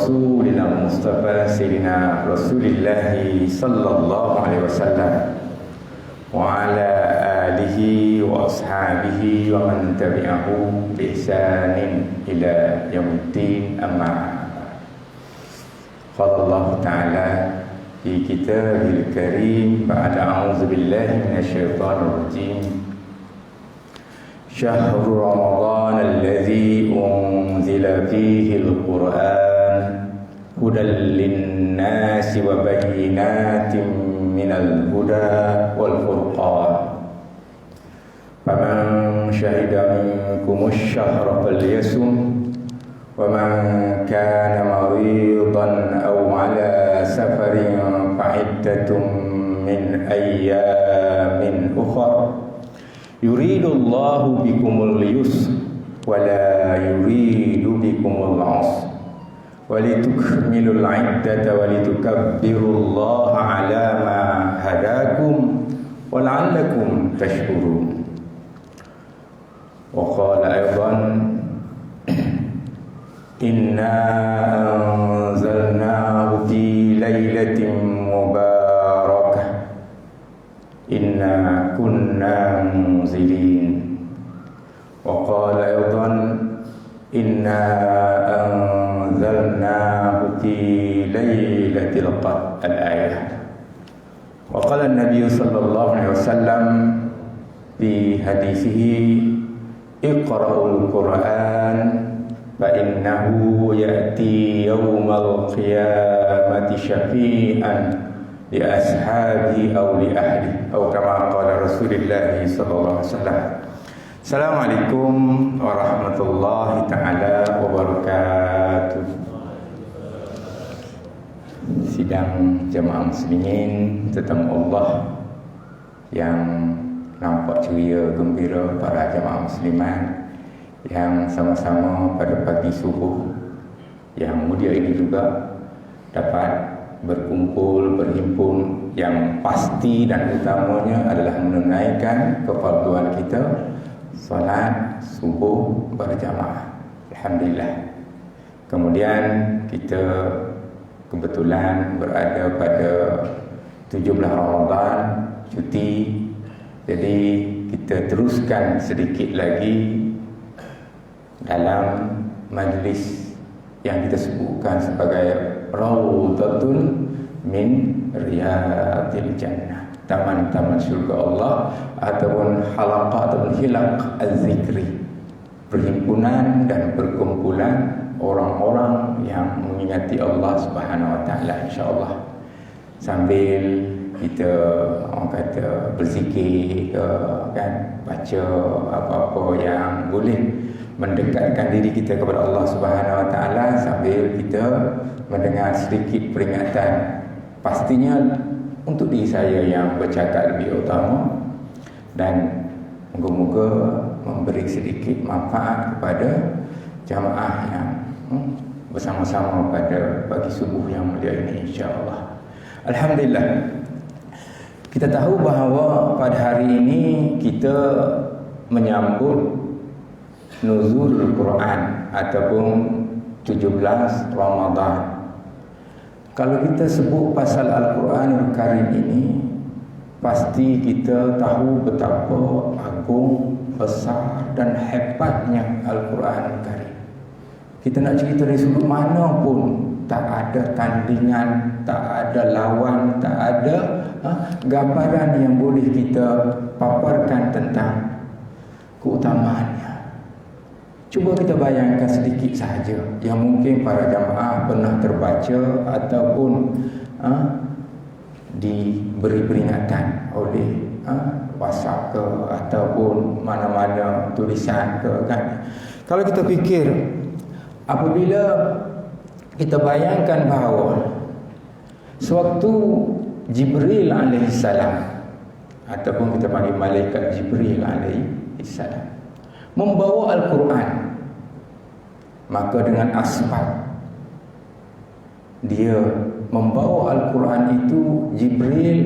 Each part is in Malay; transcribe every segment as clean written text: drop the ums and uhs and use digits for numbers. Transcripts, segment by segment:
rasulina Mustafa Sayyidina Rasulillahi sallallahu alaihi wasallam wa ala alihi wa ashabihi wa man tabi'ahu bi ihsanin ila yaumiddin, amma qala Allah ta'ala fi kitabil karim ba'da a'udzu billahi minasyaitonir rajim. Syahrul Ramadan alladzi unzila fihi al-Qur'an hudan lin-nasi wa bayyinatin minal huda wal furqan. Faman syahida minkumus syahra falyasum wa man kana maridan aw ala safarin fa'iddatun min ayyamin ukhra. Yuridullahu bikumul yusra wa la yuridu bikumul usra walitukmilul iddata walitukabbirullaha ala ma hadakum wa la'allakum tashkurun. Wa qala aydan inna anzalnahu fi lailatin mubarakah inna kunna munzilin. Wa qala aydan inna anzalnahu fi lailatul qadr, al-ayah. Wa qala an-nabiy sallallahu alaihi wasallam fi hadisihi iqra'ul Qur'an fa innahu ya'ti yawmal qiyamati syafi'an li ashabihi aw li ahli aw kama qala Rasulullah sallallahu alaihi wasallam. Assalamualaikum warahmatullahi taala wabarakatuh. Sidang jemaah muslimin tetamu Allah yang nampak ceria gembira, para jemaah muslimat yang sama-sama pada pagi subuh yang mulia ini juga dapat berkumpul, berhimpun, yang pasti dan utamanya adalah menunaikan kefarduan kita solat subuh berjamaah. Alhamdulillah. Kemudian kita kebetulan berada pada 17 Ramadan, cuti. Jadi kita teruskan sedikit lagi dalam majlis yang kita sebutkan sebagai Raudhatun min Riyadil Jannah, taman-taman syurga Allah, ataupun halaqah ataupun hilaq az-zikri, perhimpunan dan perkumpulan orang-orang yang mengingati Allah Subhanahu wa taala, insyaallah. Sambil kita orang kata berzikir ke, kan, baca apa-apa yang boleh mendekatkan diri kita kepada Allah Subhanahu wa taala, sambil kita mendengar sedikit peringatan. Pastinya untuk diri saya yang bercakap lebih utama, dan moga-moga memberi sedikit manfaat kepada jamaah yang bersama-sama pada pagi subuh yang mulia ini, insya-Allah. Alhamdulillah. Kita tahu bahawa pada hari ini kita menyambut nuzul Quran ataupun 17 Ramadan. Kalau kita sebut pasal Al-Quranul Karim ini, pasti kita tahu betapa agung, besar dan hebatnya Al-Quranul Karim. Kita nak cerita dari sudut mana pun, tak ada tandingan, tak ada lawan, tak ada gambaran yang boleh kita paparkan tentang keutamaannya. Cuba kita bayangkan sedikit sahaja yang mungkin para jamaah pernah terbaca ataupun diberi peringatan oleh WhatsApp ke ataupun mana-mana tulisan ke, kan. Kalau kita fikir, apabila kita bayangkan bahawa sewaktu Jibril alaihissalam ataupun kita panggil malaikat Jibril alaihissalam membawa Al-Quran, maka dengan asbab dia membawa Al-Quran itu, Jibril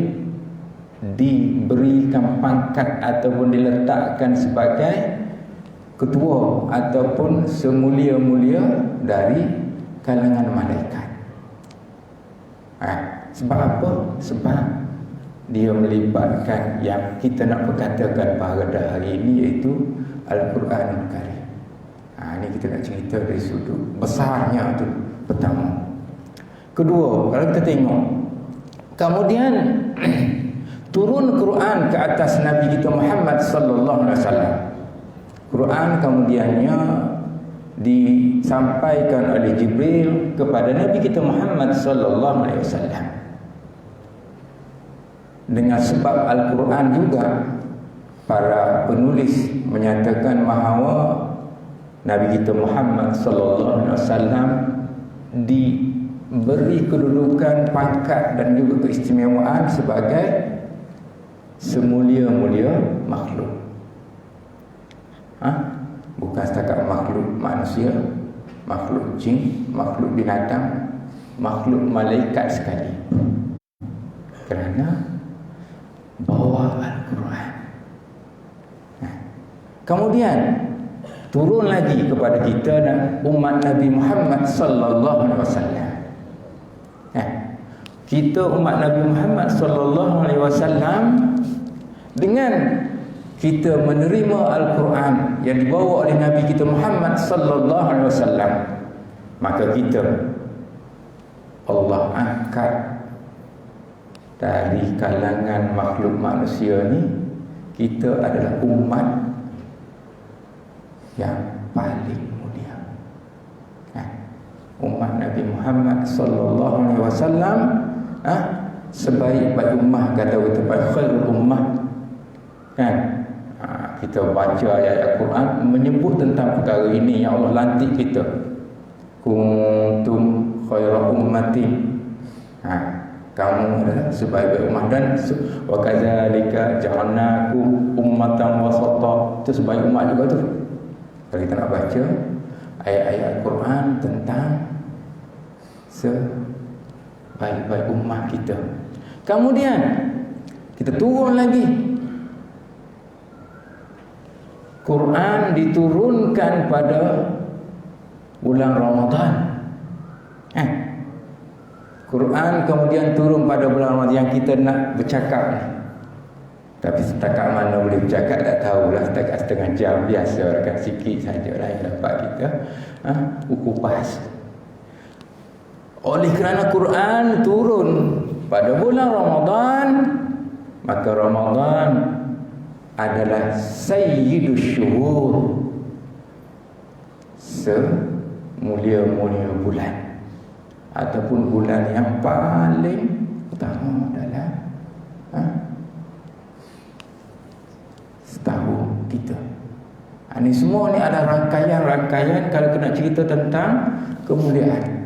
diberikan pangkat ataupun diletakkan sebagai ketua ataupun semulia-mulia dari kalangan malaikat. Sebab apa? Sebab dia melibatkan yang kita nak perkatakan pada hari ini, iaitu Al-Quranul Karim. Ini kita nak cerita dari sudut besarnya tu pertama. Kedua, kalau kita tengok, kemudian turun Quran ke atas Nabi kita Muhammad sallallahu alaihi wasallam. Quran kemudiannya disampaikan oleh Jibril kepada Nabi kita Muhammad sallallahu alaihi wasallam. Dengan sebab Al-Quran juga, para penulis menyatakan bahawa Nabi kita Muhammad sallallahu alaihi wasallam diberi kedudukan, pangkat dan juga keistimewaan sebagai semulia-mulia makhluk. Bukan setakat makhluk manusia, makhluk jin, makhluk binatang, makhluk malaikat sekali. Kerana bawa Al-Quran. Kemudian turun lagi kepada kita umat Nabi Muhammad sallallahu alaihi wasallam. Kita umat Nabi Muhammad sallallahu alaihi wasallam, dengan kita menerima Al-Quran yang dibawa oleh Nabi kita Muhammad sallallahu alaihi wasallam, maka kita Allah angkat dari kalangan makhluk manusia ni, kita adalah umat yang paling mulia. Umat Nabi Muhammad sallallahu alaihi wasallam, sebaik-baik ummah, kata kita khairul ummah. Kita baca ayat Al-Quran menyebut tentang perkara ini, yang Allah lantik kita. Kuntum khaira ummatin, kamu adalah sebaik-baik ummah. Dan wa kadzalika ja'alnakum ummatan wasata, itu sebaik ummah juga tu. Kalau kita nak baca ayat-ayat Al-Quran tentang sebaik-baik ummah kita. Kemudian kita turun lagi, Quran diturunkan pada bulan Ramadan. Quran kemudian turun pada bulan Ramadan yang kita nak bercakap ni. Tapi setakat mana boleh bercakap tak tahulah, setakat setengah jam biasa kan, sikit sajalah yang dapat kita kupas. Oleh kerana Quran turun pada bulan Ramadan, maka Ramadan adalah sayyidus syuhur, semulia-mulia bulan, ataupun bulan yang paling utama dalam setahun kita. Ini semua ni adalah rangkaian-rangkaian kalau kena cerita tentang kemuliaan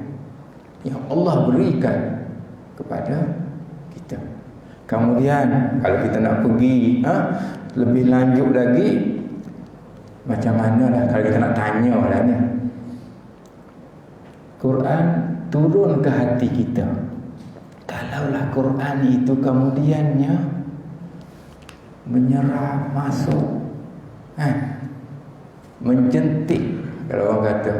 yang Allah berikan kepada kita. Kemudian kalau kita nak pergi lebih lanjut lagi, macam mana lah kalau kita nak tanya lah ni, Quran turun ke hati kita. Kalaulah Quran itu kemudiannya menyerap masuk, menjentik, kalau orang kata,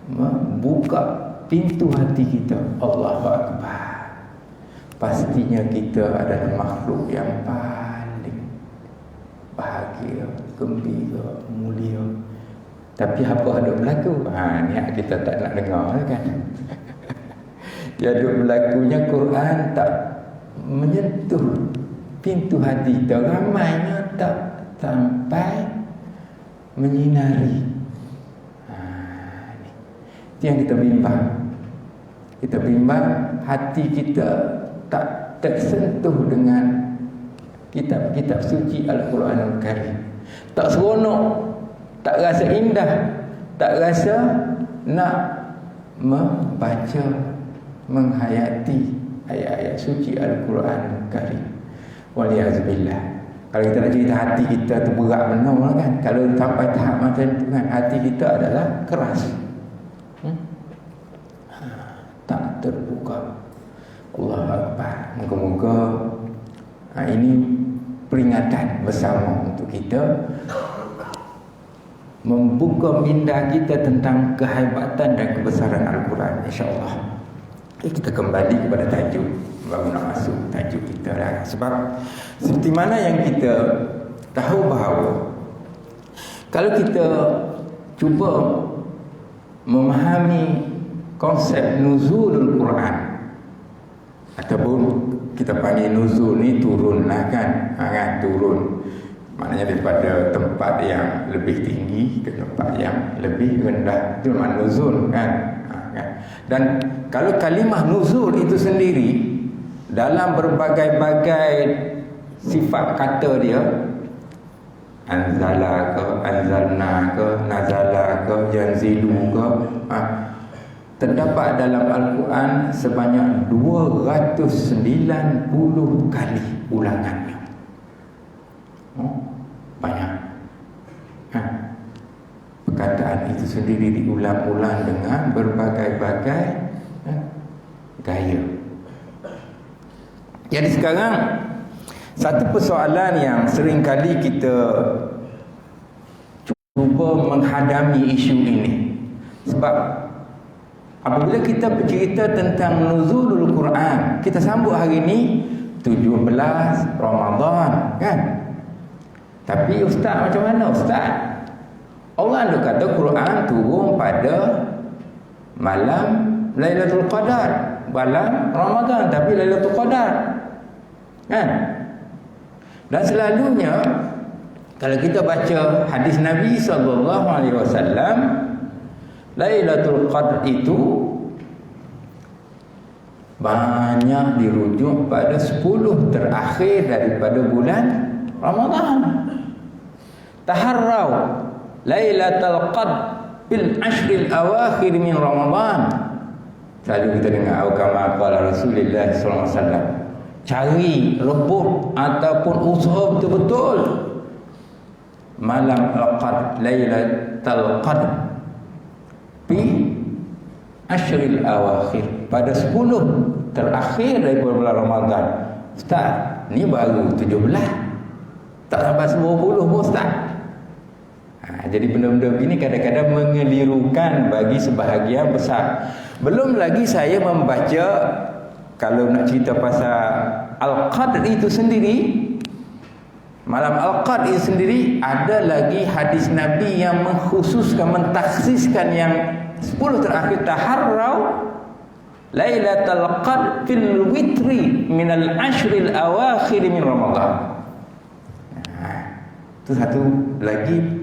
membuka pintu hati kita, Allahu Akbar, pastinya kita adalah makhluk yang paling bahagia, gembira, mulia. Tapi apa ada berlaku? Ni kita tak nak dengar kan. Jadi berlakunya Quran tak menyentuh pintu hati kita, ramainya tak sampai menyinari. Itu yang kita bimbang. Kita bimbang hati kita tak tersentuh dengan kitab-kitab suci Al-Quranul Karim. Tak seronok, tak rasa indah, tak rasa nak membaca, menghayati ayat-ayat suci Al-Quranul Karim. Waliyazubillah. Kalau kita nak cerita hati kita tu berat benar kan. Kalau sampai tahap macam tu kan, hati kita adalah keras, tak terbuka. Allahu Akbar. Moga-moga ini peringatan bersama untuk kita membuka minda kita tentang kehebatan dan kebesaran Al-Quran. InsyaAllah kita kembali kepada tajuk, baru nak masuk tajuk kita lah. Sebab seperti mana yang kita tahu bahawa kalau kita cuba memahami konsep nuzulul Quran, ataupun kita panggil nuzul ni turun lah kan, turun maknanya daripada tempat yang lebih tinggi ke tempat yang lebih rendah, itu makna nuzul kan. Dan kalau kalimah nuzul itu sendiri dalam berbagai-bagai sifat kata dia, anzala ke, anzalna ke, nazala ke, yanzilu ke, terdapat dalam Al-Quran sebanyak 290 kali ulangannya. Banyak. Perkataan itu sendiri diulang-ulang dengan berbagai-bagai gaya. Jadi sekarang satu persoalan yang sering kali kita cuba menghadapi isu ini, sebab apabila kita bercerita tentang nuzulul Quran, kita sambut hari ini 17 Ramadan kan. Tapi ustaz macam mana ustaz? Allah ada kata Quran turun pada malam Lailatul Qadar, malam Ramadan, tapi Lailatul Qadar kan. Dan selalunya kalau kita baca hadis Nabi SAW, Lailatul Qadar itu banyak dirujuk pada 10 terakhir daripada bulan Ramadan. Taharrau Lailatul Qadar bil ashril awakhir min Ramadan. Selalu kita dengar kama qala Rasulullah sallallahu alaihi wasallam, cari, rebut ataupun usaha betul-betul malam al-qadr, Lailatul Qadar bi ashril awakhir, pada 10 terakhir daripada bulan Ramadan. Ustaz, ni baru 17, tak sampai 20 pun ustaz. Jadi benda-benda begini kadang-kadang mengelirukan bagi sebahagian besar. Belum lagi saya membaca, kalau nak cerita pasal Al-Qadr itu sendiri, malam Al-Qadr itu sendiri, ada lagi hadis Nabi yang mengkhususkan, mentaksiskan yang 10 terakhir. Taharrau Lailatul Qadr fil witri minal ashril awakhir min Ramadan. Itu satu lagi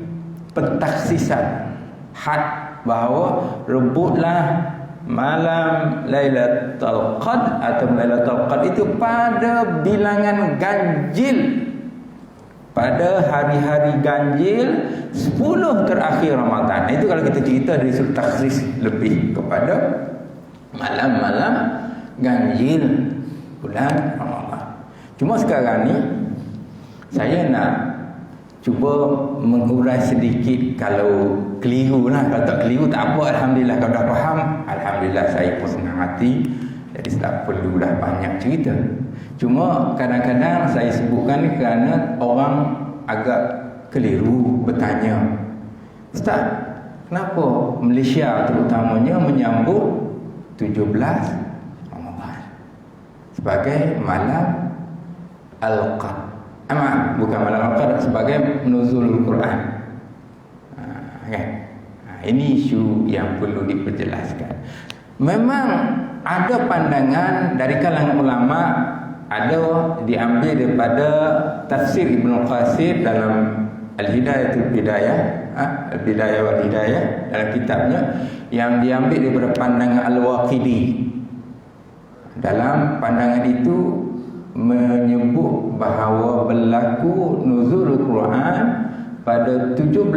pentaksisan had, bahawa rebutlah malam Lailatul Qadar atau Lailatul Qadar itu pada bilangan ganjil, pada hari-hari ganjil 10 terakhir Ramadan. Itu kalau kita cerita dari sudut taksis lebih kepada malam-malam ganjil bulan Ramadan. Cuma sekarang ni saya nak cuba mengurai sedikit. Kalau keliru lah, kalau tak keliru tak apa, Alhamdulillah. Kalau dah faham, Alhamdulillah, saya pun senang hati. Jadi tak perlulah banyak cerita. Cuma kadang-kadang saya sebutkan ni kerana orang agak keliru bertanya, Ustaz, kenapa Malaysia terutamanya menyambut 17 Ramadan sebagai malam Al-Qadar? Bukan malam Al-Qadar, sebagai nuzulul Quran. Kan? Ini isu yang perlu diperjelaskan. Memang ada pandangan dari kalangan ulama, ada diambil daripada tafsir Ibnu Qasir dalam Al-Hidayatul Bidayah, Al-Bidayah wal Hidayah, dalam kitabnya, yang diambil daripada pandangan Al-Waqidi. Dalam pandangan itu menyebut bahawa berlaku nuzul Quran pada 17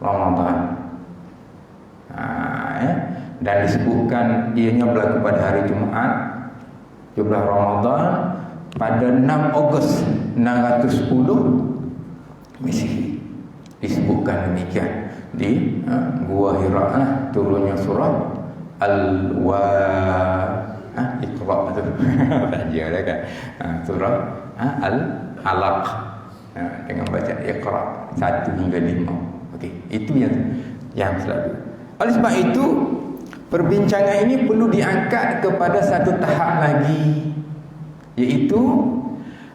Ramadan. Dan disebutkan ianya berlaku pada hari Jumaat 17 Ramadan pada 6 Ogos 610 Masihi. Disebutkan demikian di Gua Hira lah, turunnya surah Iqra tu saja dah kan. Surah Al-Alaq dengan baca Iqra 1 hingga 5. Okey, itu yang selalu. Oleh sebab itu perbincangan ini perlu diangkat kepada satu tahap lagi, iaitu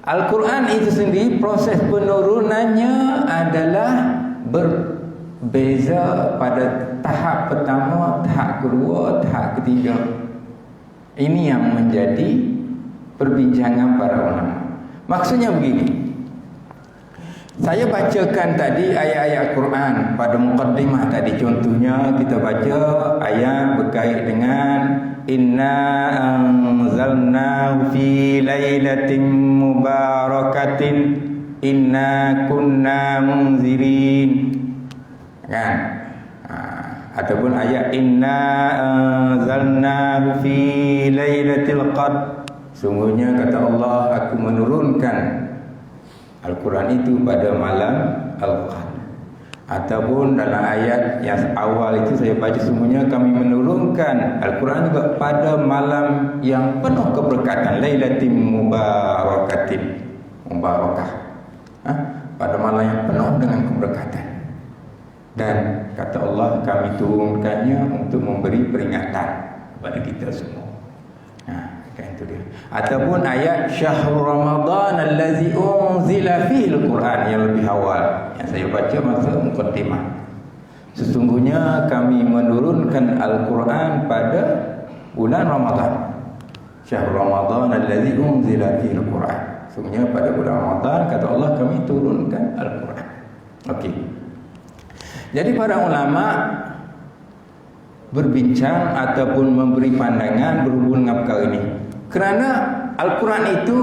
Al-Quran itu sendiri proses penurunannya adalah berbeza pada tahap pertama, tahap kedua, tahap ketiga. Ini yang menjadi perbincangan para ulama. Maksudnya begini, saya bacakan tadi ayat-ayat Quran pada muqaddimah tadi. Contohnya kita baca ayat berkait dengan inna anzalnahu fi lailatin mubarakatin inna kunna munzirin, kan? Ataupun ayat inna anzalnahu fi lailatul qadr, sungguhnya kata Allah, aku menurunkan Al-Quran itu pada malam Al-Qadr. Ataupun dalam ayat yang awal itu saya baca, sungguhnya kami menurunkan Al-Quran juga pada malam yang penuh keberkatan, lailatin mubarakatin, mubarakah, pada malam yang penuh dengan keberkatan. Dan kata Allah, kami turunkannya untuk memberi peringatan kepada kita semua. Itu dia. Ataupun ayat syahrul Ramadan allazi unzila fihi al-Quran, yang lebih awal yang saya baca masa muqaddimah. Sesungguhnya kami menurunkan Al-Quran pada bulan Ramadan. Syahrul Ramadan allazi unzila fihi al-Quran. Sesungguhnya pada bulan Ramadan, kata Allah, kami turunkan Al-Quran. Okey. Jadi para ulama berbincang ataupun memberi pandangan berhubung dengan perkara ini. Kerana Al-Quran itu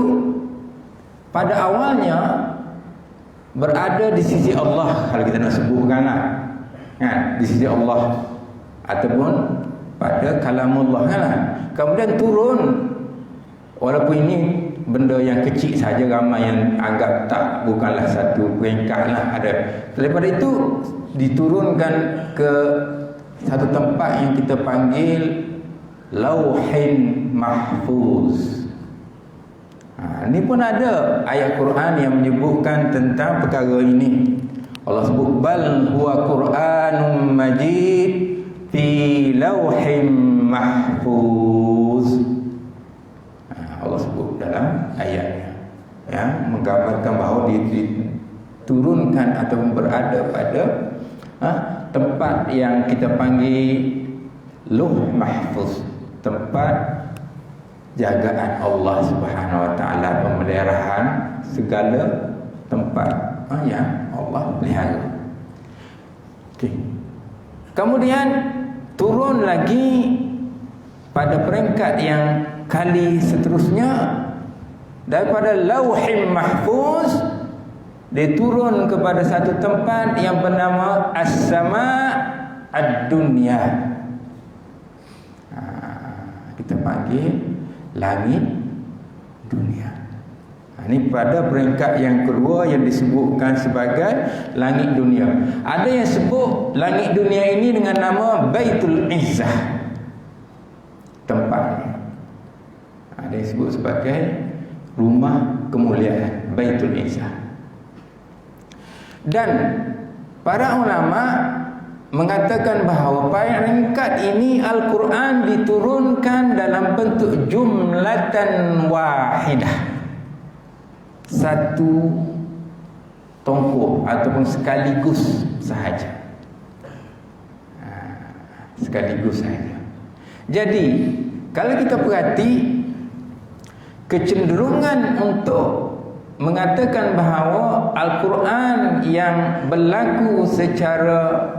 pada awalnya berada di sisi Allah, kalau kita nak sebutkanlah, kan, di sisi Allah ataupun pada kalamullah, kan. Kemudian turun, walaupun ini benda yang kecil saja, ramai yang anggap tak, bukanlah satu peringkat lah ada. Daripada itu diturunkan ke satu tempat yang kita panggil Lauhin Mahfuz. Ini pun ada ayat Quran yang menyebutkan tentang perkara ini. Allah sebut bal huwa Quranun Majid fi lauhin mahfuz. Allah sebut dalam ayatnya, ya, menggambarkan bahawa diturunkan atau berada pada tempat yang kita panggil Lauh Mahfuz, tempat jagaan Allah Subhanahu Wa Taala, pemeliharaan segala tempat yang Allah pelihara. Okay. Kemudian turun lagi pada peringkat yang kali seterusnya, daripada Lauhim Mahfuz diturun kepada satu tempat yang bernama As-Sama' Ad-Dunya. Kita panggil langit dunia. Ini pada peringkat yang kedua yang disebutkan sebagai langit dunia. Ada yang sebut langit dunia ini dengan nama Baitul Izzah, tempatnya. Ada yang sebut sebagai rumah kemuliaan, Baitul Izzah. Dan para ulama mengatakan bahawa peringkat ini Al-Quran diturunkan dalam bentuk jumlatan wahidah, satu tongkol ataupun sekaligus sahaja, sekaligus sahaja. Jadi kalau kita perhati, kecenderungan untuk mengatakan bahawa Al-Quran yang berlaku secara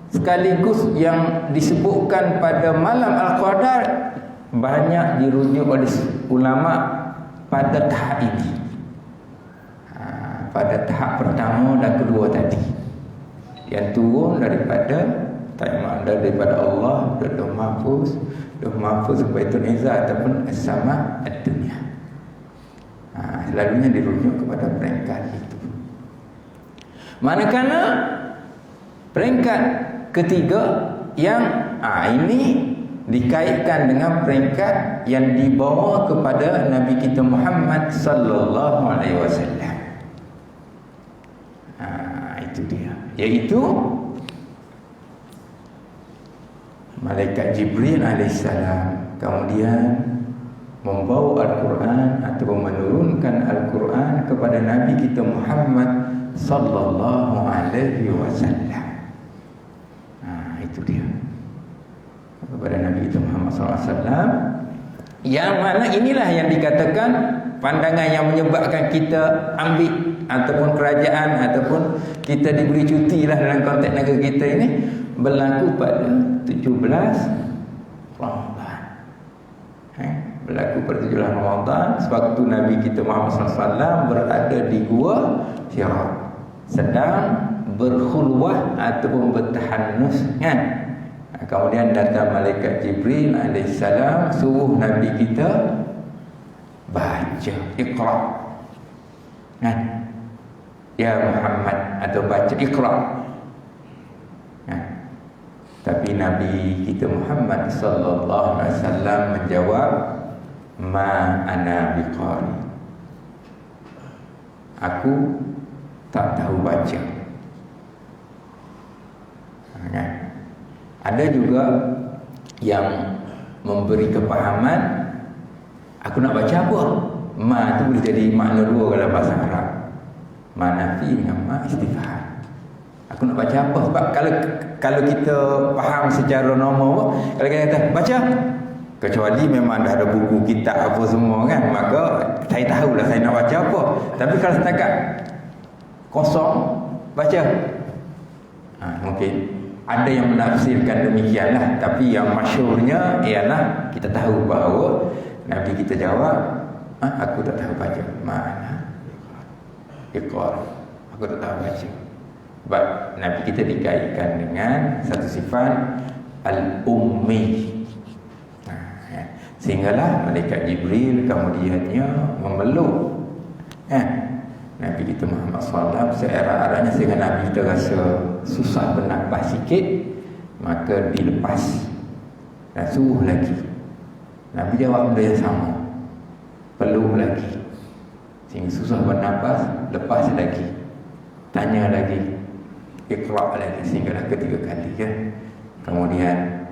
sekaligus yang disebutkan pada malam Al-Qadar banyak dirujuk oleh ulama pada tahap ini, pada tahap pertama dan kedua tadi, yang turun daripada Allah dari Lauh Mahfuz ke Baitul Izzah ataupun As-Sama' Ad-Dunya. Selalunya dirujuk kepada peringkat itu. Manakala peringkat ketiga yang ini dikaitkan dengan peringkat yang dibawa kepada Nabi kita Muhammad sallallahu alaihi wasallam. Itu dia, iaitu malaikat Jibril alaihissalam kemudian membawa Al-Quran atau menurunkan Al-Quran kepada Nabi kita Muhammad sallallahu alaihi wasallam. Itu dia, kepada Nabi kita Muhammad sallallahu alaihi wasallam, yang mana inilah yang dikatakan pandangan yang menyebabkan kita ambil ataupun kerajaan ataupun kita diberi cuti lah dalam konteks negara kita ini berlaku pada 17 Ramadan. Berlaku pada 17 Ramadan sewaktu Nabi kita Muhammad SAW berada di Gua Hira, sedang berkhulwah ataupun bertahanus kan. Kemudian datang malaikat Jibril alaihissalam suruh Nabi kita baca Iqra kan, ya Muhammad, atau baca Iqra kan. Tapi Nabi kita Muhammad sallallahu alaihi wasallam menjawab, ma ana biqari, aku tak tahu baca kan. Ada juga yang memberi kepahaman aku nak baca apa. Ma tu boleh jadi makna dua dalam bahasa Arab, ma nafi dengan ma istifham. Aku nak baca apa? Sebab kalau kita faham secara normal, kalau kita kata baca, kecuali memang dah ada buku kitab apa semua kan, maka saya tahulah saya nak baca apa. Tapi kalau setakat kosong baca, mungkin ada yang menafsirkan demikianlah. Tapi yang masyhurnya ialah kita tahu bahawa Nabi kita jawab, aku tak tahu baca. Mana Iqra, aku tak tahu baca. Sebab Nabi kita dikaitkan dengan satu sifat al-ummi. Sehinggalah malaikat Jibril kemudiannya memeluk Nabi kita Muhammad SAW searah-arahnya, sehingga Nabi kita rasa susah bernafas sikit, maka dilepas dan suruh lagi. Nabi jawab benda yang sama, peluk lagi, sehingga susah bernafas, lepas lagi, tanya lagi, Iqra lagi, sehinggalah ketiga kali kan. Kemudian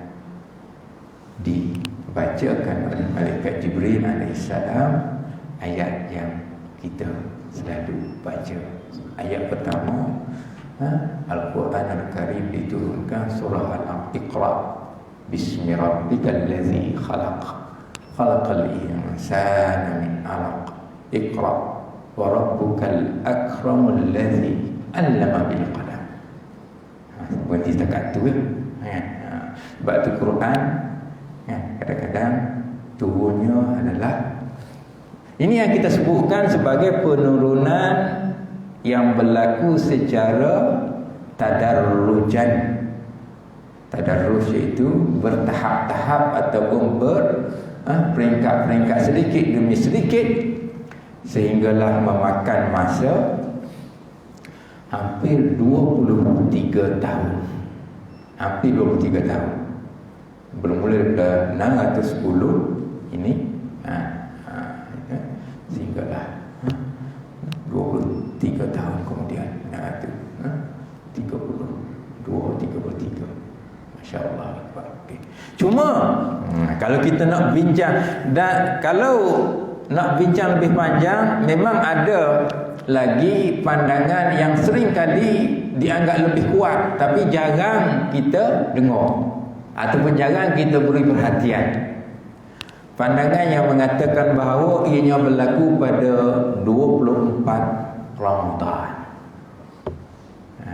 dibacakan oleh malaikat Jibril alaihissalam ayat yang kita selalu baca. Ayat pertama, Al-Quran Al-Karim diturunkan surah Al-Iqra, Bismi rabbikal ladzi khalaq, khalaqal insana min 'alaq, Iqra wa rabbukal akramul ladzi 'allama bil qalam. Berhenti setakat tu sebab tu Quran kadang-kadang turunnya adalah ini yang kita sebutkan sebagai penurunan yang berlaku secara tadarrujan. Tadarruj itu bertahap-tahap ataupun peringkat-peringkat sedikit demi sedikit, sehinggalah memakan masa hampir 23 tahun. Hampir 23 tahun. Bermula dari 610 ini sehinggalah 23 tahun kemudian 33. Masya-Allah. Okay. Cuma kalau kita nak bincang, dan kalau nak bincang lebih panjang, memang ada lagi pandangan yang sering kali dianggap lebih kuat tapi jarang kita dengar ataupun jarang kita beri perhatian. Pandangan yang mengatakan bahawa ianya berlaku pada 24 Ramadan.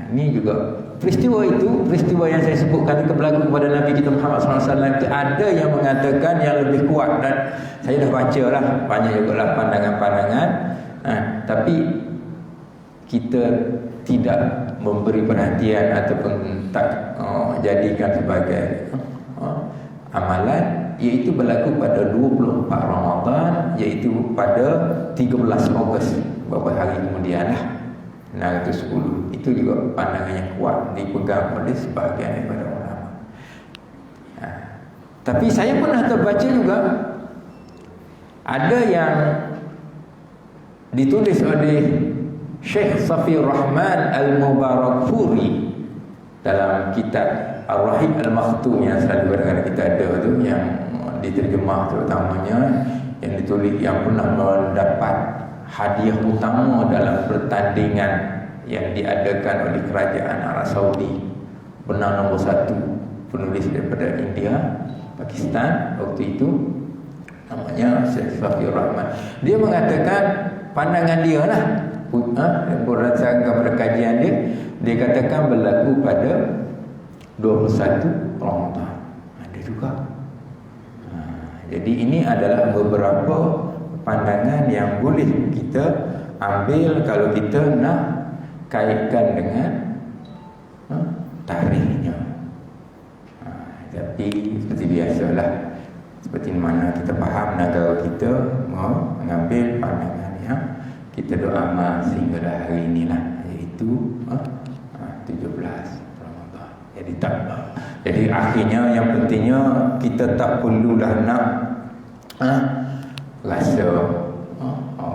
Ini juga peristiwa yang saya sebutkan itu berlaku kepada Nabi kita Muhammad SAW. Itu ada yang mengatakan yang lebih kuat, dan saya dah baca lah banyak juga lah pandangan-pandangan. Tapi kita tidak memberi perhatian ataupun tak jadikan sebagai amalan, iaitu berlaku pada 24 Ramadan, iaitu pada 13 Ogos, beberapa hari kemudian lah, 610. Itu juga pandangan yang kuat dipegang oleh sebahagian daripada ulama. Tapi saya pernah terbaca juga ada yang ditulis oleh Syekh Safiyur Rahman Al-Mubarakfuri dalam kitab Ar-Rahim Al-Makhtum yang selalu kadang-kadang kita ada tu, yang diterjemah terutamanya, yang ditulis, yang pernah mendapat hadiah utama dalam pertandingan yang diadakan oleh kerajaan Arab Saudi, menang nombor 1, penulis daripada India, Pakistan waktu itu, namanya Syekh Faqir Rahman. Dia mengatakan pandangan dia lah, berdasarkan pada kajian dia katakan berlaku pada 21 Ramadan. Ada juga. Jadi ini adalah beberapa pandangan yang boleh kita ambil kalau kita nak kaitkan dengan tarikhnya. Tapi seperti biasalah, seperti mana kita faham, negara kita mau mengambil pandangan yang kita doa amal sehingga hari inilah, iaitu 17 Ramadan. Jadi akhirnya yang pentingnya kita tak perlulah nak rasa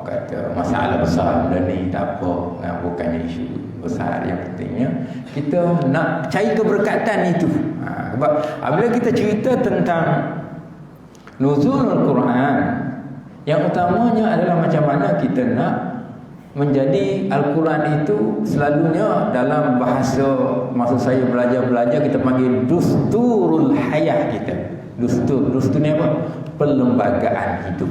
kata masalah besar benda ni, tak apa, bukannya isu besar. Yang pentingnya kita nak cari keberkatan itu. Sebab apabila kita cerita tentang nuzulul Quran, yang utamanya adalah macam mana kita nak menjadi Al-Quran itu selalunya dalam bahasa, maksud saya belajar kita panggil dusturul hayah kita. Dustur ni apa? Perlembagaan hidup.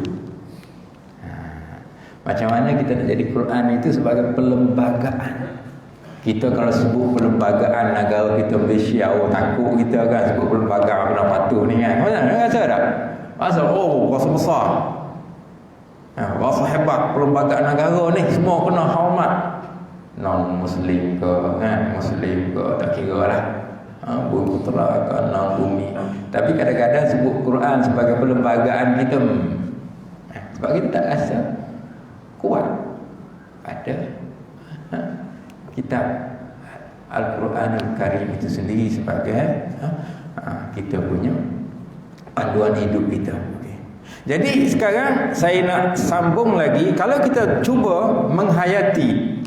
Macam mana kita nak jadi Quran itu sebagai perlembagaan. Kita kalau sebut perlembagaan negara kita Malaysia, takut kita kan sebut perlembagaan kena patuh ni kan. Mana rasa tak? Rasa rasa besar. Rasa hebat perlembagaan negara ni, semua kena hormat. Non muslim ke kan, muslim ke tak kira lah. Bumi putera ke non bumi. Tapi kadang-kadang sebut Quran sebagai perlembagaan kita, sebab kita tak rasa kuat pada kitab Al-Quranul Karim itu sendiri sebagai kita punya panduan hidup kita. Jadi sekarang saya nak sambung lagi. Kalau kita cuba menghayati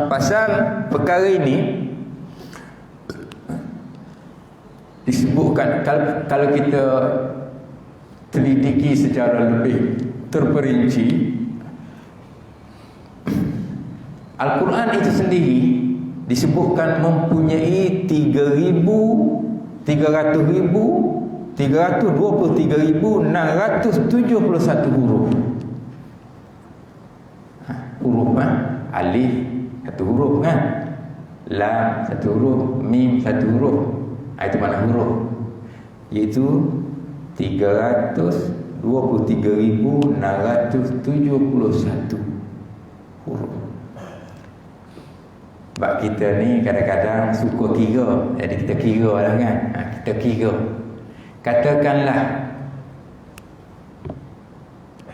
pasal perkara ini, disebutkan kalau kita telidiki secara lebih terperinci, Al-Quran itu sendiri disebutkan mempunyai 323,671 huruf. Huruf alif satu huruf kan, lam satu huruf, mim satu huruf. Itu mana huruf? Iaitu 323,671 huruf. Sebab kita ni kadang-kadang suka kira, jadi kita kira lah kan. Kita kira. Katakanlah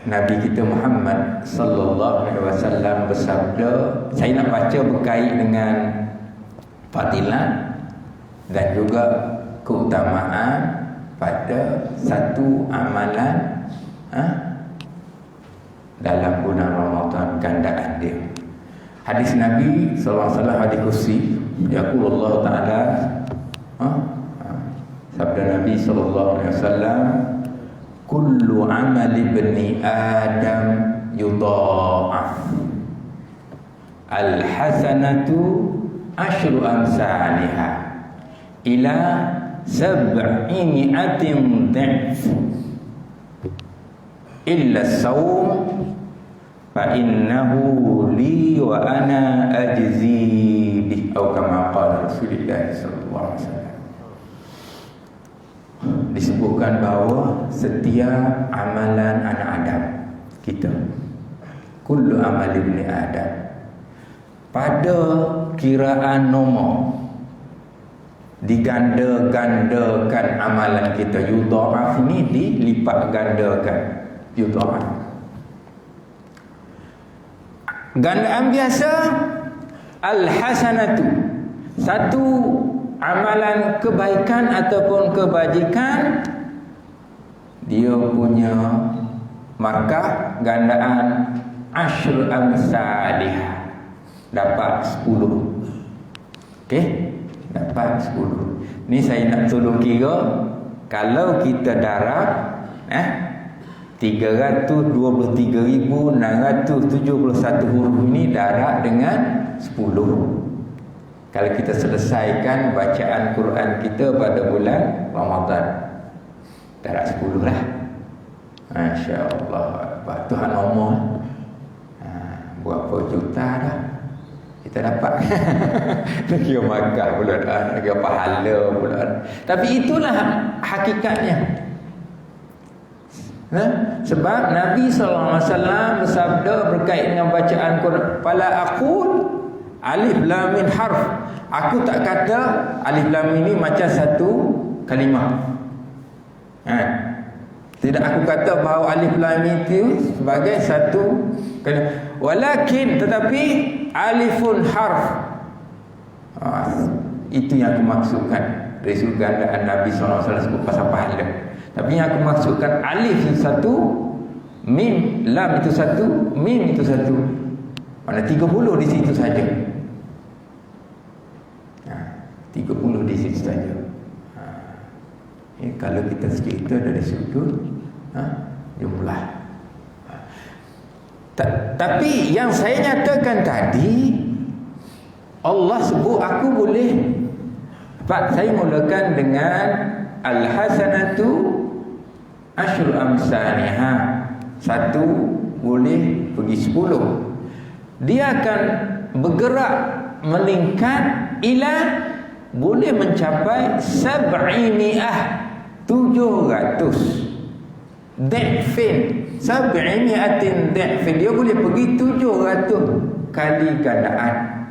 Nabi kita Muhammad sallallahu alaihi wasallam bersabda, saya nak baca berkait dengan fadilat dan juga keutamaan pada satu amalan dalam bulan Ramadan, gandaan dia. Hadis Nabi sallallahu alaihi wasallam, hadis kursi, yaqulullah taala, sabda Nabi sallallahu alaihi wasallam, kullu amali ibni adam yudha'af, al hasanatu asyru amsalha ila 700 dha'f illa as-sawm fa innahu li wa ana ajzi bih, atau kama qala Rasulullah sallallahu alaihi wasallam. Disebutkan bahawa setiap amalan anak Adam kita, kullu amal ibni Adam, pada kiraan nomor diganda-gandakan amalan kita. Yudha'af ini dilipat gandakan, yudha'af. Gandaan biasa, al-hasanatu, satu amalan kebaikan ataupun kebajikan, dia punya markah gandaan asyr amsalih, dapat 10. Okey, dapat 10. Ni saya nak tolong kira, kalau kita darab 323,671 huruf ini darab dengan 10. Kalau kita selesaikan bacaan Quran kita pada bulan Ramadan, darab 10 lah. Masya-Allah. Tuhan Allah. Berapa juta dah kita dapat. Lagi makan pula, lagi pahala pula. Tapi itulah hakikatnya. Sebab Nabi SAW bersabda berkait dengan bacaan Quran, "Fala aqul alif lam mim harf." Aku tak kata alif lam ini macam satu kalimah. Tidak aku kata bahawa alif lam itu sebagai satu kalimah. Walakin, tetapi alifun harf. Itu yang aku maksudkan dari sudut gandaan Nabi SAW sebut pasal pahala. Tapi yang aku maksudkan alif itu satu, mim, lam itu satu, mim itu satu. Mana 30 di situ saja. 30 di situ saja. Kalau kita cerita dari sudut jumlah. Tapi yang saya nyatakan tadi, Allah sebut aku boleh. Pak, saya mulakan dengan al-hasanatu asyru amsalha. Satu boleh pergi 10. Dia akan bergerak meningkat ila boleh mencapai 700 da'fin. 700 da'fin. Dia boleh pergi 700 kali gandaan.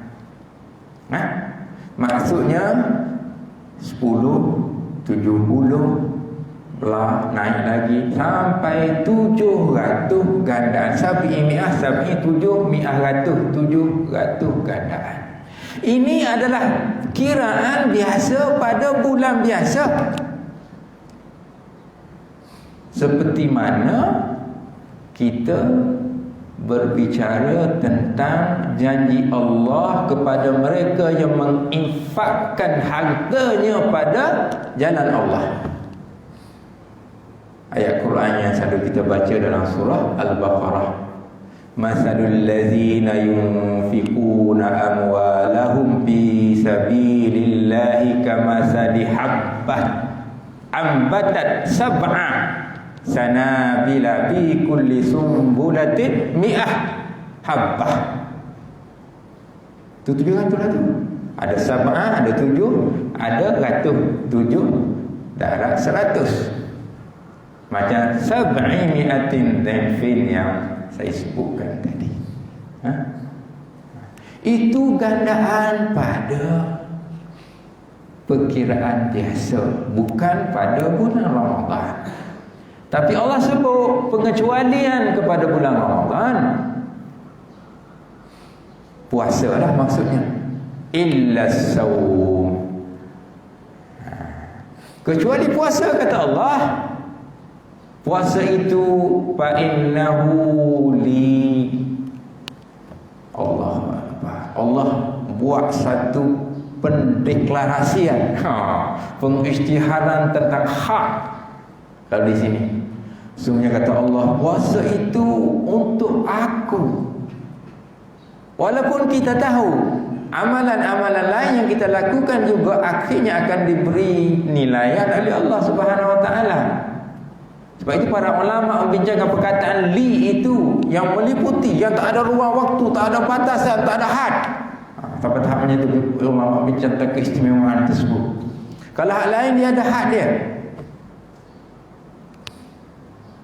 Maksudnya 10, 70 lah, naik lagi sampai 700 gandaan. 700 gandaan. Ini adalah kiraan biasa pada bulan biasa. Seperti mana kita berbicara tentang janji Allah kepada mereka yang menginfakkan hartanya pada jalan Allah. Ayat Quran yang selalu kita baca dalam surah Al-Baqarah. Masalul ladzina yunfiquna amwalahum fi sabilillahi kamasali habbah ambatat sab'a sanabila fi kulli sumbulatin mi'ah habbah. Itu 700 lah tu. Ada sab'ah, ada 7, ada ratus. 7 darab 100. Macam 700 da'fin yang saya sebutkan tadi. Itu gandaan pada perkiraan biasa, bukan pada bulan Ramadan. Tapi Allah sebut pengecualian kepada bulan Ramadan. Puasa lah maksudnya. Illa saum. Kecuali puasa, kata Allah. Puasa itu fa innahu li. Allah buat satu pendeklarasian, pengisytiharan tentang hak. Kalau di sini sungguhnya kata Allah, puasa itu untuk aku. Walaupun kita tahu amalan-amalan lain yang kita lakukan juga akhirnya akan diberi nilaian oleh Allah Subhanahu Wa Taala. Sebab itu para ulama membincangkan perkataan li itu yang meliputi, yang tak ada ruang waktu, tak ada batasan, tak ada had. Sampai tahapnya itu ulama bincang tentang keistimewaan tersebut. Kalau hak lain dia ada had dia.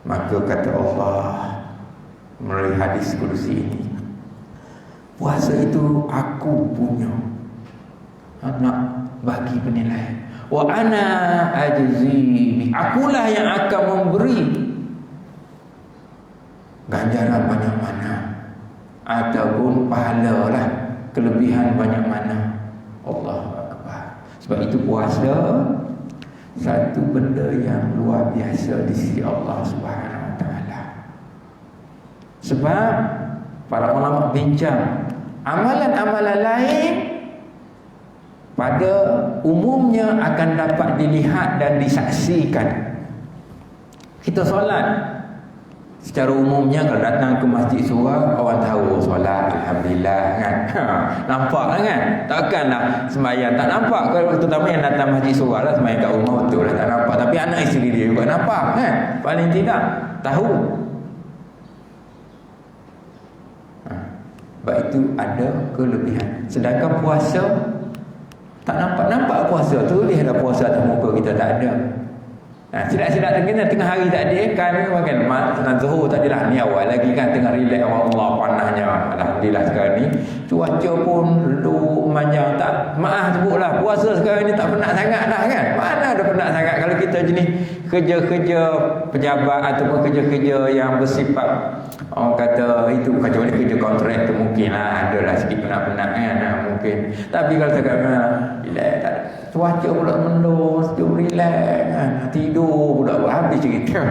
Maka kata Allah melalui hadis kursi ini, puasa itu aku punya, anak bagi penilaian. Wa ana ajzi, akulah yang akan memberi ganjaran banyak mana ataupun pahala lah, kelebihan banyak mana. Allahu Akbar. Sebab itu puasa satu benda yang luar biasa di sisi Allah Subhanahu Wa Taala. Sebab para ulama bincang amalan-amalan lain pada umumnya akan dapat dilihat dan disaksikan. Kita solat secara umumnya kalau datang ke masjid surau, orang tahu solat, alhamdulillah kan. Nampak kan? Takkanlah sembahyang tak nampak. Kalau terutama yang datang masjid surau lah, sembahyang kat rumah betul lah tak nampak, tapi anak isteri dia juga nampak kan. Paling tidak tahu. Sebab itu ada kelebihan. Sedangkan puasa tak nampak puasa tu, dia ada puasa atas muka kita tak ada. Silap-silap tengah hari tak ada kan makan zuhur tak adalah ni awal lagi kan tengah relax Allah panasnya. Alhamdulillah sekarang ni cuaca pun duduk manjang tak maaf sebutlah puasa sekarang ni tak penat sangat dah kan. Mana ada penat sangat kalau kita jenis kerja-kerja pejabat ataupun kerja-kerja yang bersifat orang kata itu kecuali kerja kontrak tu mungkin lah adalah sikit penat-penat kan mungkin. Tapi kalau cakap relax tak ada. Cuaca pula mendung, sejuk relax kan. Tidur pula habis cerita.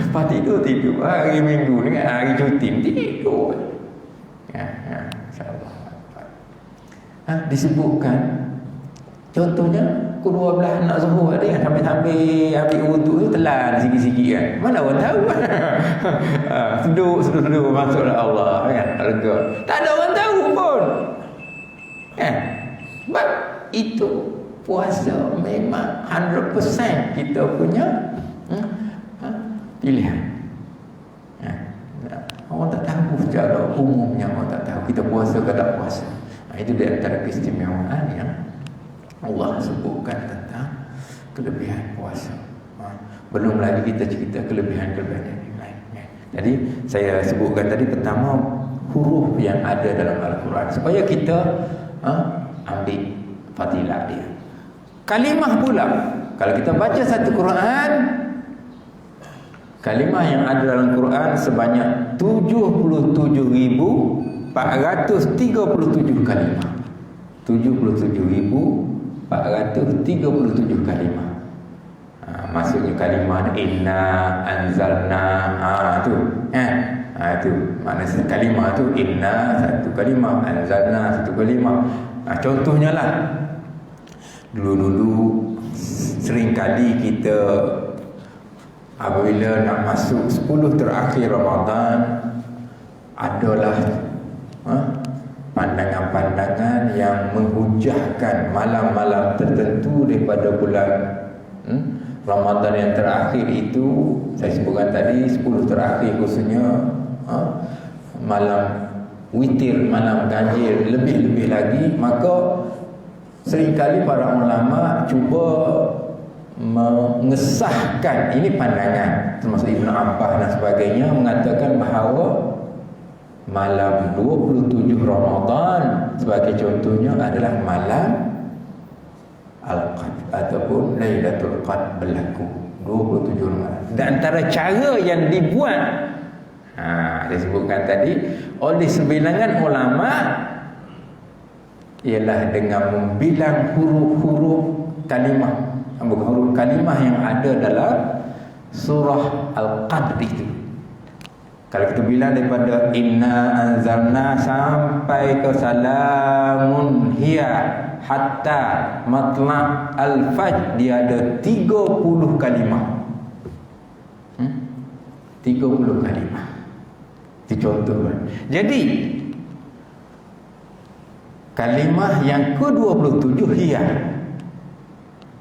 Lepas tidur hari minggu ni kan hari cuti tidur. InsyaAllah. Disebutkan contohnya kedua belah anak zuhur ada yang sambil-sambil ambil wuduk tu telan sikit-sikit kan. Mana orang tahu. Seduk masuklah Allah kan. Lega. Tak ada orang tahu pun. Kan? Sebab itu puasa memang 100% kita punya pilihan. Orang tak tahu secara umumnya, orang tak tahu kita puasa ke tak puasa. Itu di antara keistimewaan yang Allah sebutkan tentang kelebihan puasa. Belum lagi kita cerita kelebihan-kelebihan yang lain. Jadi saya sebutkan tadi pertama huruf yang ada dalam Al-Quran supaya kita ambil fadilah dia. Kalimah pula, kalau kita baca satu Quran, kalimah yang ada dalam Quran sebanyak 77,437 kalimah. 77,437 kalimah. Maksudnya kalimah inna anzalna tu itu makna kalimah tu inna satu kalimah, anzalna satu kalimah. Contohnya lah dulu seringkali kita apabila nak masuk 10 terakhir Ramadan adalah pandangan-pandangan yang menghujahkan malam-malam tertentu daripada bulan Ramadan yang terakhir itu. Saya sebutkan tadi 10 terakhir khususnya malam witir, malam ganjil, lebih-lebih lagi. Maka seringkali para ulama cuba mengesahkan, ini pandangan termasuk Ibn Abbas dan sebagainya, mengatakan bahawa malam 27 Ramadan sebagai contohnya adalah malam Al-Qadr ataupun Lailatul Qadr berlaku 27 Ramadan. Dan antara cara yang dibuat saya sebutkan tadi oleh sebilangan ulama ialah dengan membilang huruf-huruf kalimah, bukan huruf kalimah yang ada dalam surah Al-Qadr itu. Kalau kita bilang daripada inna anzalna sampai ke salamun hiya hatta matla' al-fajr, dia ada 30 kalimah. 30 kalimah. Itu contoh. Jadi kalimah yang ke-27 hiya.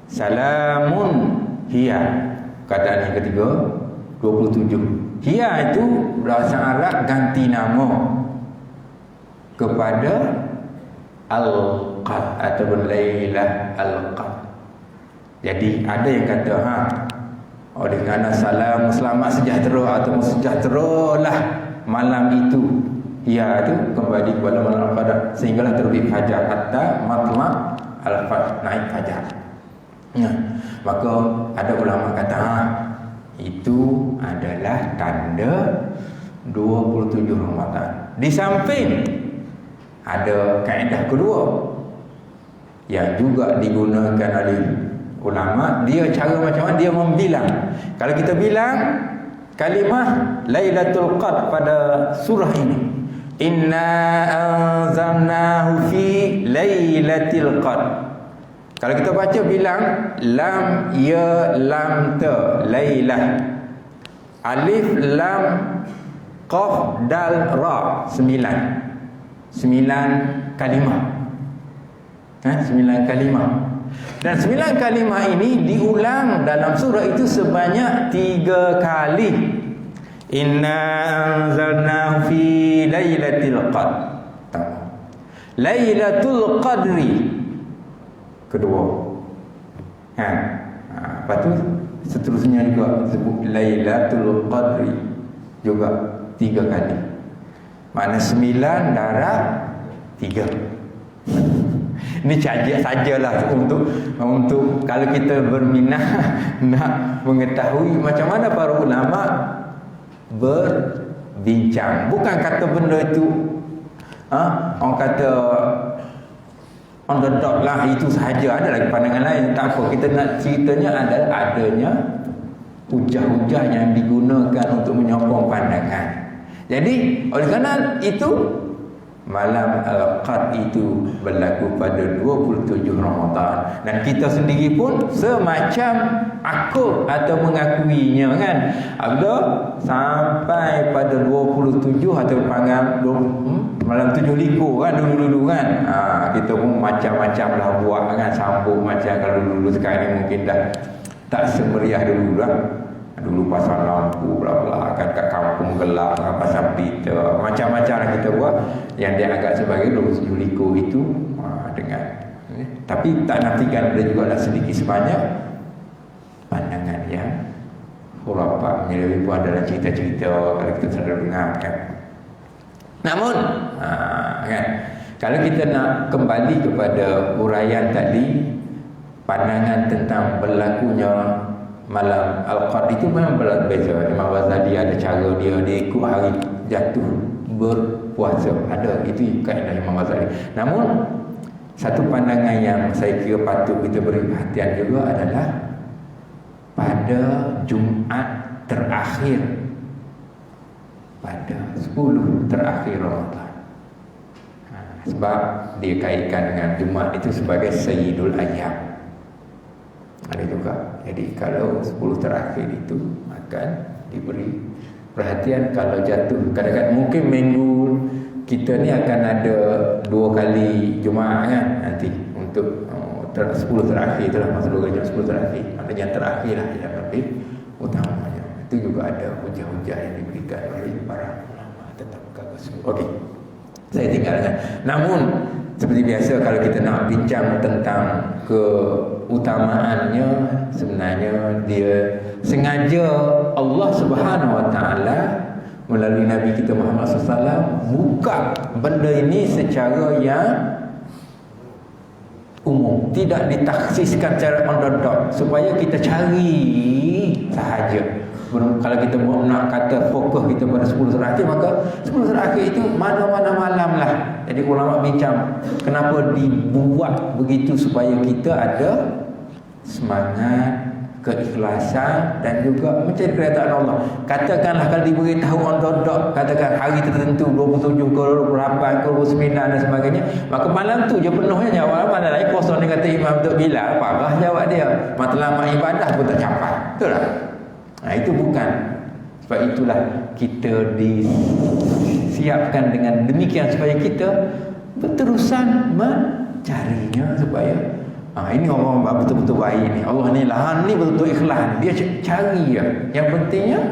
Salamun hiya. Kataan yang ketiga 27. Hiya itu bahasa Arab ganti nama kepada Al-Qadr ataupun Lailah Al-Qadr. Jadi ada yang kata oleh kerana salam selamat sejahtera ataupun sejahteralah malam itu, hiya itu kembali kepada malam Al-Qadr sehinggalah terbit fajar hatta matla' al-fajr, naik fajar. Maka ada ulama kata itu adalah tanda 27 Ramadan. Di samping ada kaedah kedua yang juga digunakan oleh ulama. Dia cara macam mana dia membilang. Kalau kita bilang kalimah Lailatul Qadr pada surah ini Inna anzalnahu fi lailatul qadr. Kalau kita baca bilang lam ya lam ta lailah, alif lam qaf dal ra, 9 kalimah. 9 kalimah. Dan 9 kalimah ini diulang dalam surah itu sebanyak 3 kali. Inna anzalnahu fi lailatul qadr. Lailatul qadri kedua. Lepas tu seterusnya juga sebut lailatul qadri juga 3 kali. Makna 9 darab 3. Ini sajalah untuk kalau kita berminat nak mengetahui macam mana para ulama berbincang. Bukan kata benda itu orang kata on the dot lah, itu sahaja. Ada lagi pandangan lain, tak apa. Kita nak ceritanya adalah adanya hujah-hujah yang digunakan untuk menyokong pandangan. Jadi oleh kerana itu malam Al-Qadr itu berlaku pada 27 Ramadan, dan kita sendiri pun semacam akut atau mengakuinya kan. Ada sampai pada 27 atau panggil malam 7 likur kan dulu-dulu kan. Kita pun macam-macam lah buat kan, sambung macam kalau dulu. Sekarang ni mungkin dah tak semeriah dulu lah. Dulu pasang lampu bla-bla kan, kat kampung gelap kan, pasang pita, macam-macam lah kita buat yang dia anggap sebagai 27 likur itu dengan tapi tak nafikan ada juga lah sedikit sebanyak pandangan yang khurafat, lebih pun adalah cerita-cerita kalau kita selalu dengar kan. Namun kan, kalau kita nak kembali kepada uraian tadi, pandangan tentang berlakunya malam Al-Qadr itu memang berbeza. Imam Ghazali ada cara dia ikut hari jatuh berpuasa, ada itu kaedah Imam Ghazali. Namun satu pandangan yang saya kira patut kita beri perhatian juga adalah pada Jumaat terakhir, pada 10 terakhir Ramadan. Sebab dia kaitkan dengan Jumaat itu sebagai Sayyidul Ayyam. Ada juga. Jadi kalau 10 terakhir itu akan diberi perhatian. Kalau jatuh kadang-kadang mungkin minggu kita ni akan ada 2 kali Jumaat kan nanti untuk 10 terakhir itulah, maksud 2 kali 10 terakhir. Ada yang terakhir lah yang lebih utamanya. Itu juga ada hujah-hujah yang diberikan oleh para ulama tentang perkara tersebut. Okey, saya tinggalkan. Namun seperti biasa kalau kita nak bincang tentang keutamaannya, sebenarnya dia sengaja Allah Subhanahu Wa Taala melalui Nabi kita Muhammad SAW buka benda ini secara yang umum, tidak ditaksiskan secara on the dot supaya kita cari sahaja. Kalau kita nak kata fokus kita pada 10 terakhir, maka 10 terakhir itu mana-mana malam lah. Jadi ulama bincang kenapa dibuat begitu, supaya kita ada semangat, keikhlasan dan juga mencari keredaan Allah. Katakanlah kalau diberitahu on the dot, katakan hari tertentu 27 ke 28 ke 29 dan sebagainya, maka malam tu je penuhnya jawab. Mana lain kosong. Dia kata Imam Tok Bilal, parah jawab dia, matlamat ibadah pun tak capai. Betul tak? Itu bukan. Sebab itulah kita disiapkan dengan demikian supaya kita berterusan mencarinya, supaya ini orang betul-betul baik ni. Allah ni lah, ni betul-betul ikhlas. Dia cari ya. Yang pentingnya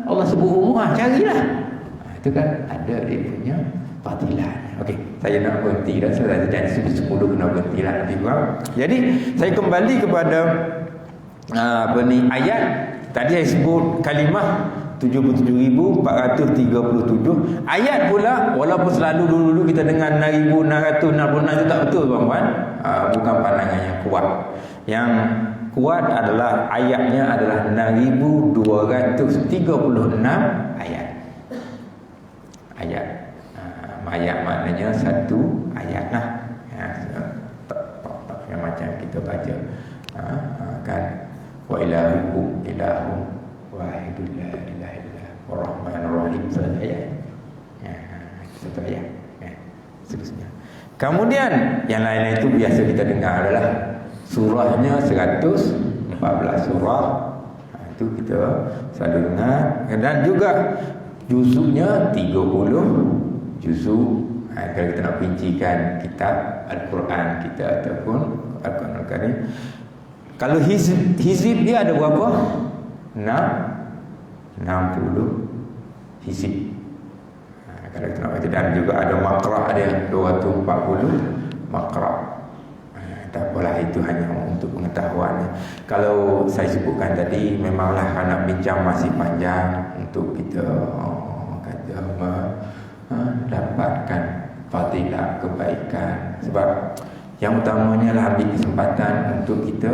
Allah sebut umur, carilah. Itu kan ada dia punya fadilah. Okey, saya nak berhenti dah. Saya dah 10 kena berhenti lah lebih kurang. Jadi saya kembali kepada ayat. Tadi saya sebut kalimah 77,437. Ayat pula, walaupun selalu dulu-dulu kita dengar 6,666 itu tak betul tuan-tuan. Bukan pandangan yang kuat. Yang kuat adalah ayatnya adalah 6,236 ayat. Ayat maknanya satu ayat lah. Yang macam kita baca kan, wa ilahukum ilahum wahidun la ilaha illa huwa rahmanur rahim. Ayat satu ayat. Seterusnya. Kemudian yang lain-lain itu biasa kita dengar adalah surahnya 114 surah. Itu kita selalu dengar. Dan juga juzuknya 30 juzuk. Kalau kita nak pincikan kitab Al-Quran kita ataupun Al-Quran Al-Karim, kalau hizib dia ada berapa? 60 hizib. Kalau kita nak baca, dan juga ada makrah dia 240 makrah. Tak apalah, itu hanya untuk pengetahuan. Kalau saya sebutkan tadi, memanglah nak bincang masih panjang untuk kita kata dapatkan fadilah kebaikan. Sebab yang utamanya lah ambil kesempatan untuk kita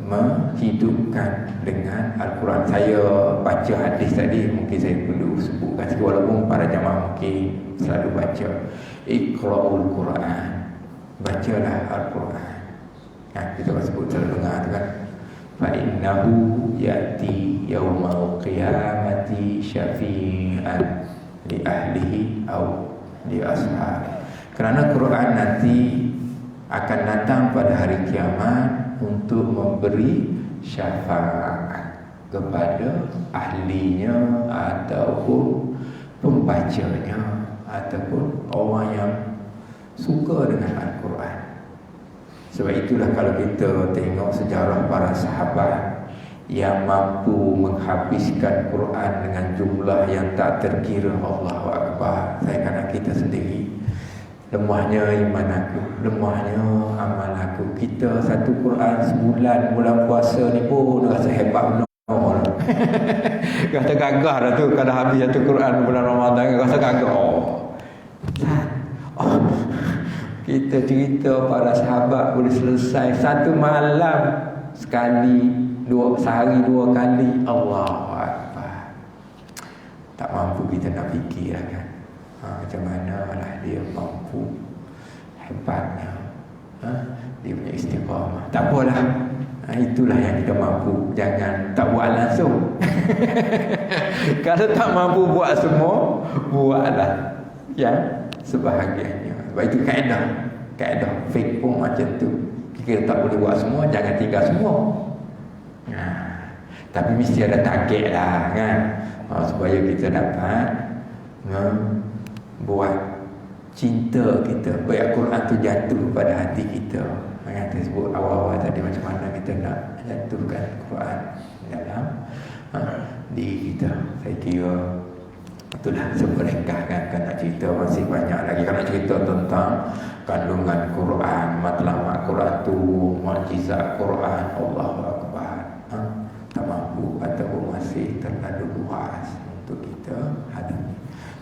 menghidupkan dengan Al-Quran. Saya baca hadis tadi, mungkin saya perlu sebutkan sikit, walaupun para jamaah mungkin selalu baca. Iqra'ul Quran, bacalah Al-Quran. Kita akan sebut selalu dengar tu kan. Fa'innahu ya'ti yawmal qiyamati syafi'an li ahlihi au li ashab. Kerana Quran nanti akan datang pada hari kiamat untuk memberi syafaat kepada ahlinya ataupun pembacanya ataupun orang yang suka dengan Al-Quran. Sebab itulah kalau kita tengok sejarah para sahabat yang mampu menghabiskan Quran dengan jumlah yang tak terkira, Allahu Akbar. Saya kata kita sendiri, lemahnya iman aku, lemahnya amal aku. Kita satu Quran sebulan, bulan puasa ni pun rasa hebat benar. Rasa gagah dah tu kalau habis satu Quran bulan Ramadan, rasa gagah. Kita cerita para sahabat boleh selesai satu malam sekali, sehari dua kali. Allahu Akbar. Tak mampu kita nak fikir kan. Macam mana lah dia mampu, hebatnya dia punya istiqamah. Tak apalah, itulah yang kita mampu. Jangan tak buat langsung. Kalau tak mampu buat semua, buatlah yang sebahagiannya. Sebab itu kaedah fiqh pun macam tu. Kita tak boleh buat semua, jangan tinggal semua. Tapi mesti ada target lah kan, supaya kita dapat buat cinta kita, biar Quran tu jatuh pada hati kita. Yang kita sebut awal-awal tadi, macam mana kita nak jatuhkan Quran dalam diri kita. Saya kira itulah seperingkah kan nak cerita masih banyak lagi. Kalau nak cerita tentang kandungan Quran, matlamat Quran tu, mukjizat Quran, Allahu Akbar, tak mampu ataupun masih terlalu luas untuk kita hadapi.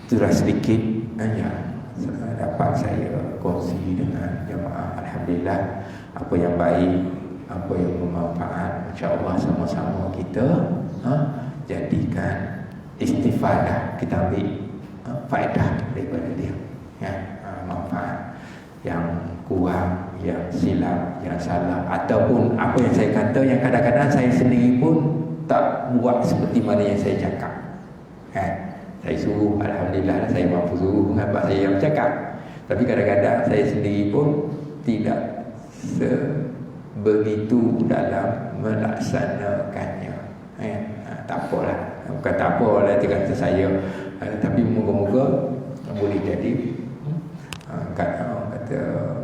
Itulah sedikit yang dapat saya kongsi dengan jemaah. Alhamdulillah, apa yang baik, apa yang bermanfaat, insya-Allah sama-sama kita jadikan istifadah, kita ambil faedah daripada dia ya. Manfaat yang kurang, yang silap, yang salah, ataupun apa yang saya kata yang kadang-kadang saya sendiri pun tak buat seperti mana yang saya cakap saya suruh, Alhamdulillah saya mampu suruh apa saya yang bercakap, tapi kadang-kadang saya sendiri pun tidak sebegitu dalam melaksanakannya tak apalah. Bukan tak apa lah dia kata saya, tapi moga-moga boleh jadi kata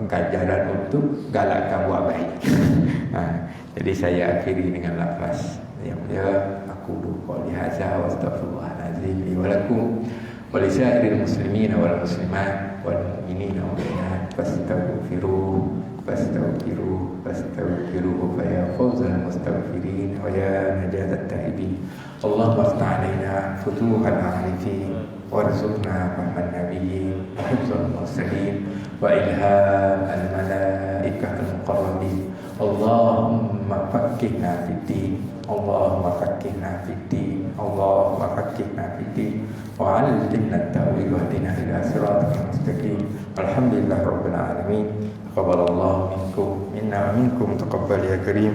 ganjaran untuk galakkan buat baik. Jadi saya akhiri dengan lafaz yang dia, aku qouli hadza wa astaghfirullahalazim li wa lakum wa li sa'iril muslimin wal muslimat wal mu'minina wal mu'minat fastaghfiruhu fa ya fawzal mustaghfirin wa ya najazat taibin. Allahumma aftah alaina futuhal arifin warzuqna fahman nabiyyin wa hifzal mursalin wa ilham al malaikah al muqarrabin. Allahumma faqqihna fid din, Allahumma faqqihna fid din, Allahumma faqqihna fid din wa 'allimna at-ta'wil wa hdina ila siratal mustaqim. Alhamdulillah rabbil alamin. Taqabbalallahu minkum minna wa minkum, taqabbal ya karim.